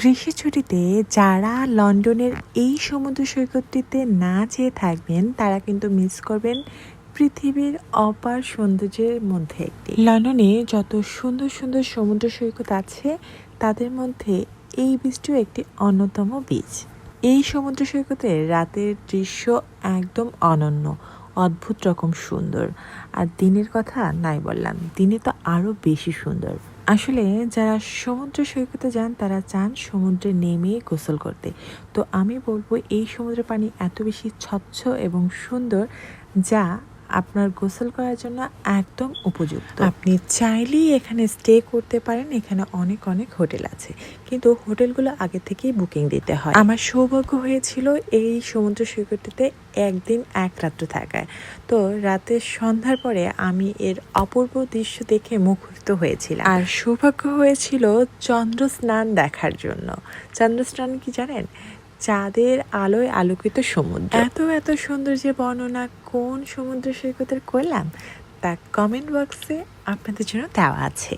গ্রীষ্মের ছুটিতে যারা লন্ডনের এই সমুদ্র সৈকতটিতে না যেয়ে থাকবেন তারা কিন্তু মিস করবেন পৃথিবীর অপার সৌন্দর্যের মধ্যে একটি। লন্ডনে যত সুন্দর সুন্দর সমুদ্র সৈকত আছে তাদের মধ্যে এই বিচটিও একটি অন্যতম বিচ। এই সমুদ্র সৈকতের রাতের দৃশ্য একদম অনন্য, অদ্ভুত রকম সুন্দর। আর দিনের কথা নাই বললাম, দিনে তো আরও বেশি সুন্দর। আসলে যারা সমুদ্র সৈকতে যান তারা চান সমুদ্রে নেমে গোসল করতে। তো আমি বলবো এই সমুদ্রের পানি এত বেশি স্বচ্ছ এবং সুন্দর যা আপনার গোসল করার জন্য একদম উপযুক্ত। আপনি চাইলেই এখানে স্টে করতে পারেন। এখানে অনেক অনেক হোটেল আছে, কিন্তু হোটেলগুলো আগে থেকেই বুকিং দিতে হয়। আমার সৌভাগ্য হয়েছিল এই সমুদ্র সৈকতটিতে একদিন এক রাত্র থাকায়। তো রাতের সন্ধ্যার পরে আমি এর অপূর্ব দৃশ্য দেখে মুগ্ধ হয়েছিলাম। আর সৌভাগ্য হয়েছিল চন্দ্র স্নান দেখার জন্য। চন্দ্র স্নান কি জানেন? চাঁদের আলোয় আলোকিত সমুদ্র। এত এত সুন্দর যে বর্ণনা কোন সমুদ্র সৈকতের করলাম তা কমেন্ট বক্সে আপনাদের জন্য দেওয়া আছে।